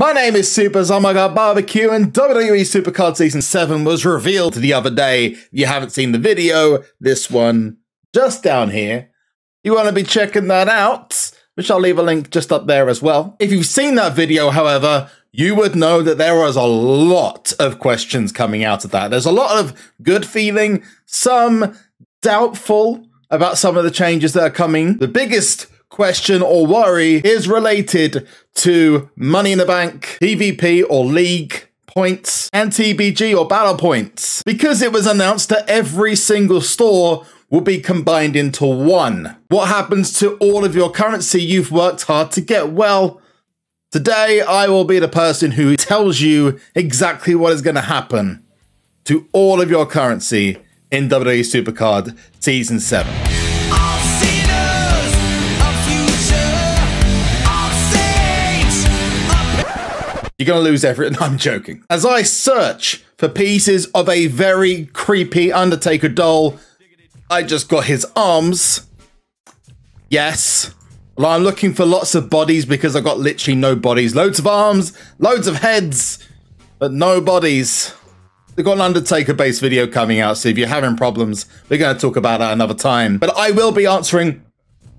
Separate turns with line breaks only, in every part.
My name is SuperZOMGBBQ and WWE SuperCard Season 7 was revealed the other day. If you haven't seen the video, this one just down here, you want to be checking that out, which I'll leave a link just up there as well. If you've seen that video, however, you would know that there was a lot of questions coming out of that. There's a lot of good feeling, some doubtful about some of the changes that are coming. The biggest question or worry is related to Money in the Bank, PvP or League points, and TBG or Battle points, because it was announced that every single store will be combined into one. What happens to all of your currency you've worked hard to get? Well, today I will be the person who tells you exactly what is going to happen to all of your currency in WWE SuperCard Season 7. You're going to lose everything. I'm joking. As I search for pieces of a very creepy Undertaker doll, I just got his arms. Yes. Well, I'm looking for lots of bodies because I got literally no bodies. Loads of arms, loads of heads, but no bodies. They've got an Undertaker-based video coming out, so if you're having problems, we're going to talk about that another time. But I will be answering,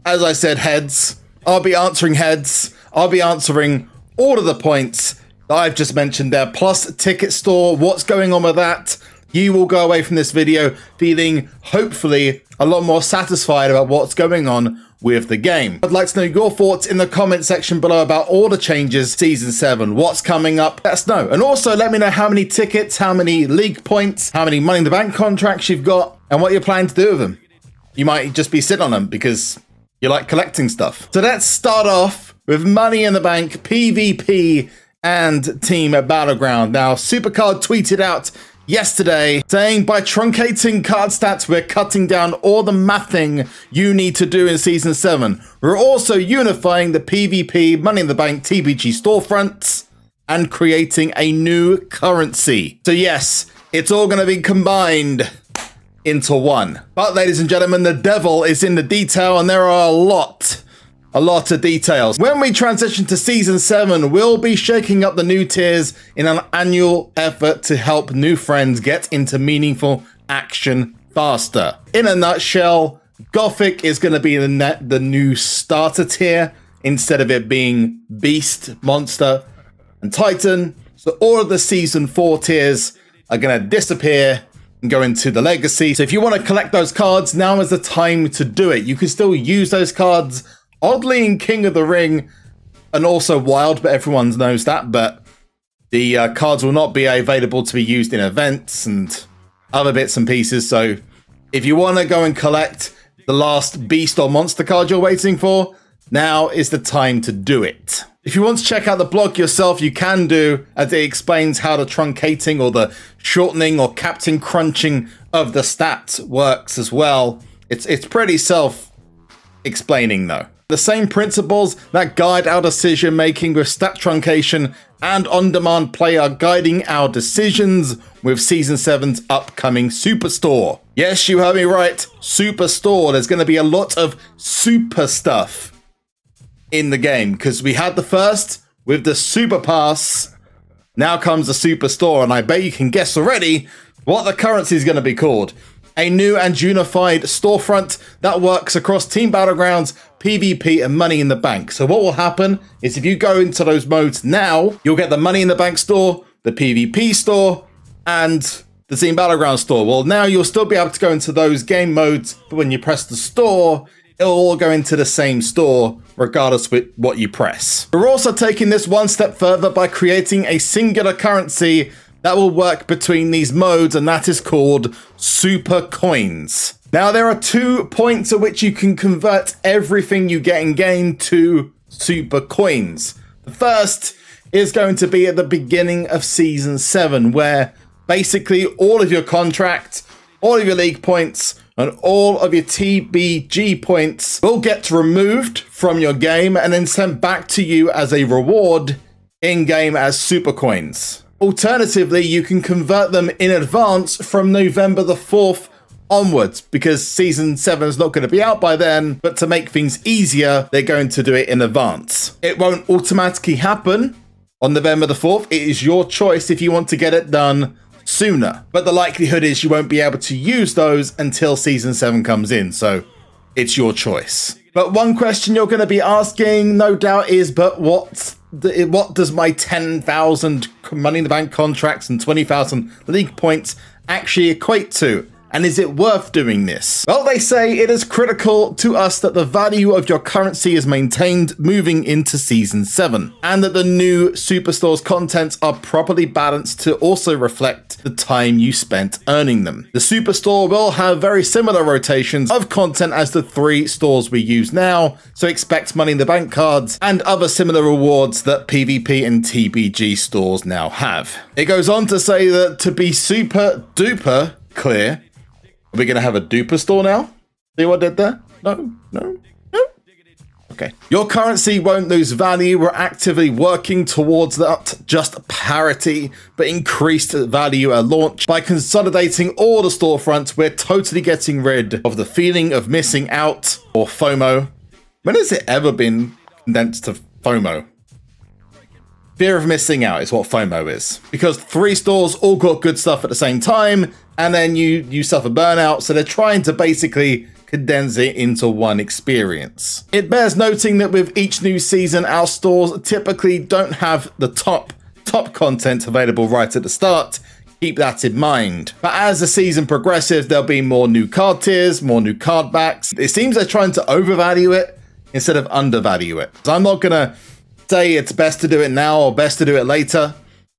as I said, heads. I'll be answering heads. I'll be answering all of the points that I've just mentioned there, plus ticket store, what's going on with that. You will go away from this video feeling, hopefully, a lot more satisfied about what's going on with the game. I'd like to know your thoughts in the comment section below about all the changes Season 7, what's coming up, let us know. And also let me know how many tickets, how many league points, how many Money in the Bank contracts you've got, and what you're planning to do with them. You might just be sitting on them because you like collecting stuff. So let's start off with Money in the Bank, PvP, and Team Battleground. Now, SuperCard tweeted out yesterday saying, by truncating card stats, we're cutting down all the mathing you need to do in Season 7. We're also unifying the PvP, Money in the Bank, TBG storefronts, and creating a new currency. So yes, it's all going to be combined into one. But ladies and gentlemen, the devil is in the detail, and there are a lot of details. When we transition to Season 7, we'll be shaking up the new tiers in an annual effort to help new friends get into meaningful action faster. In a nutshell, Gothic is going to be the new starter tier instead of it being Beast, Monster, and Titan. So all of the Season 4 tiers are going to disappear and go into the Legacy. So if you want to collect those cards, now is the time to do it. You can still use those cards oddly in King of the Ring and also Wild, but everyone knows that. But the cards will not be available to be used in events and other bits and pieces. So if you want to go and collect the last Beast or Monster card you're waiting for, now is the time to do it. If you want to check out the blog yourself, you can do, as it explains how the truncating or the shortening or captain crunching of the stats works as well. It's pretty self-explaining though. The same principles that guide our decision making with stat truncation and on-demand play are guiding our decisions with Season 7's upcoming Superstore. Yes, you heard me right, Superstore. There's going to be a lot of super stuff in the game because we had the first with the Super Pass. Now comes the Superstore, and I bet you can guess already what the currency is going to be called. A new and unified storefront that works across Team Battlegrounds, PvP, and Money in the Bank. So what will happen is if you go into those modes now, you'll get the Money in the Bank store, the PvP store, and the Team Battleground store. Well, now you'll still be able to go into those game modes, but when you press the store, it'll all go into the same store, regardless of what you press. We're also taking this one step further by creating a singular currency that will work between these modes, and that is called SuperCoins. Now, there are 2 points at which you can convert everything you get in game to SuperCoins. The first is going to be at the beginning of Season 7, where basically all of your contract, all of your league points, and all of your TBG points will get removed from your game and then sent back to you as a reward in-game as SuperCoins. Alternatively, you can convert them in advance from November the 4th onwards, because Season 7 is not going to be out by then, but to make things easier, they're going to do it in advance. It won't automatically happen on November the 4th. It is your choice if you want to get it done sooner, but the likelihood is you won't be able to use those until Season 7 comes in, so it's your choice. But one question you're going to be asking, no doubt, is, but what does my 10,000 Money in the Bank contracts and 20,000 league points actually equate to? And is it worth doing this? Well, they say it is critical to us that the value of your currency is maintained moving into Season 7, and that the new Superstore's contents are properly balanced to also reflect the time you spent earning them. The Superstore will have very similar rotations of content as the 3 stores we use now, so expect Money in the Bank cards and other similar rewards that PvP and TBG stores now have. It goes on to say that to be super duper clear, are we going to have a duper store now? See what I did there? No. Okay. Your currency won't lose value. We're actively working towards not just parity, but increased value at launch. By consolidating all the storefronts, we're totally getting rid of the feeling of missing out, or FOMO. When has it ever been condensed to FOMO? Fear of missing out is what FOMO is. Because 3 stores all got good stuff at the same time, and then you suffer burnout, so they're trying to basically condense it into one experience. It bears noting that with each new season, our stores typically don't have the top content available right at the start. Keep that in mind. But as the season progresses, there'll be more new card tiers, more new card backs. It seems they're trying to overvalue it instead of undervalue it. So I'm not gonna say it's best to do it now or best to do it later.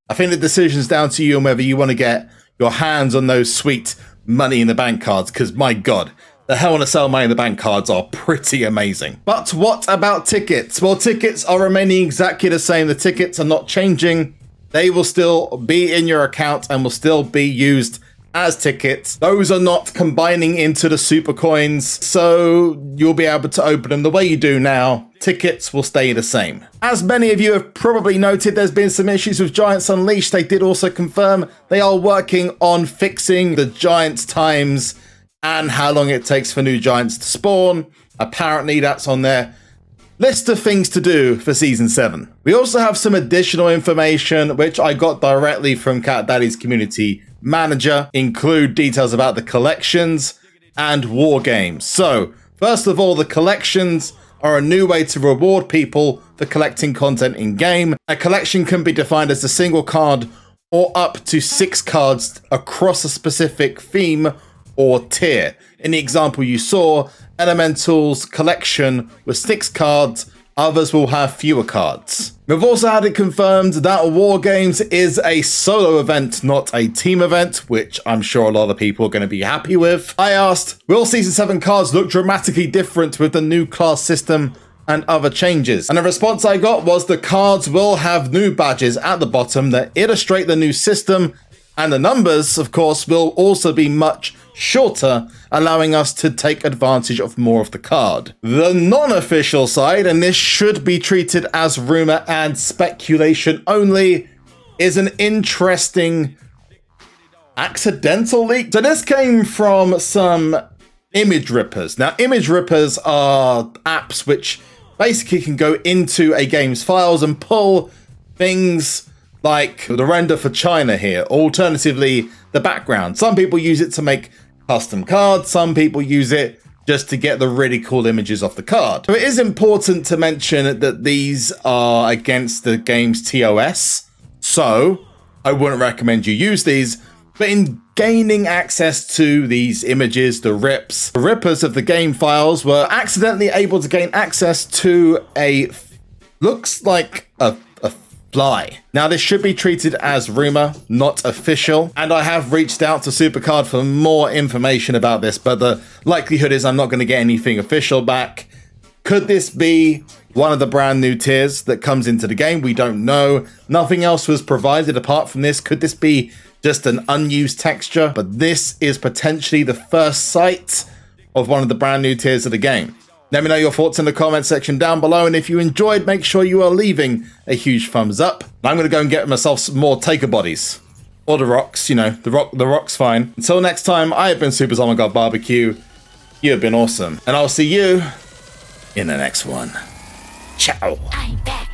I think the decision's down to you on whether you want to get your hands on those sweet Money in the Bank cards, because my god, the Hell in a Cell Money in the Bank cards are pretty amazing. But what about tickets? Well, tickets are remaining exactly the same. The tickets are not changing. They will still be in your account and will still be used as tickets. Those are not combining into the super coins, so you'll be able to open them the way you do now. Tickets will stay the same. As many of you have probably noted, there's been some issues with Giants Unleashed. They did also confirm they are working on fixing the Giants times and how long it takes for new Giants to spawn. Apparently that's on their list of things to do for Season 7. We also have some additional information which I got directly from Cat Daddy's community manager, include details about the collections and war games. So first of all, the collections are a new way to reward people for collecting content in game. A collection can be defined as a single card or up to 6 cards across a specific theme or tier. In the example you saw, Elemental's collection was 6 cards, others will have fewer cards. We've also had it confirmed that War Games is a solo event, not a team event, which I'm sure a lot of people are going to be happy with. I asked, will Season 7 cards look dramatically different with the new class system and other changes? And the response I got was the cards will have new badges at the bottom that illustrate the new system, and the numbers, of course, will also be much shorter, allowing us to take advantage of more of the card. The non-official side, and this should be treated as rumor and speculation only, is an interesting accidental leak. So this came from some image rippers. Now, image rippers are apps which basically can go into a game's files and pull things like the render for China here, alternatively the background. Some people use it to make custom cards, some people use it just to get the really cool images off the card. So it is important to mention that these are against the game's TOS, so I wouldn't recommend you use these. But in gaining access to these images, the rippers of the game files were accidentally able to gain access to looks like a fly. Now this should be treated as rumor, not official, and I have reached out to SuperCard for more information about this, but the likelihood is I'm not going to get anything official back. Could this be one of the brand new tiers that comes into the game? We don't know. Nothing else was provided apart from this. Could this be just an unused texture? But this is potentially the first sight of one of the brand new tiers of the game. Let me know your thoughts in the comment section down below, and if you enjoyed, make sure you are leaving a huge thumbs up. I'm going to go and get myself some more Taker bodies. Or the rocks, you know, the rock's fine. Until next time, I have been SuperZomGBBQ. You have been awesome, and I'll see you in the next one. Ciao. I'm back.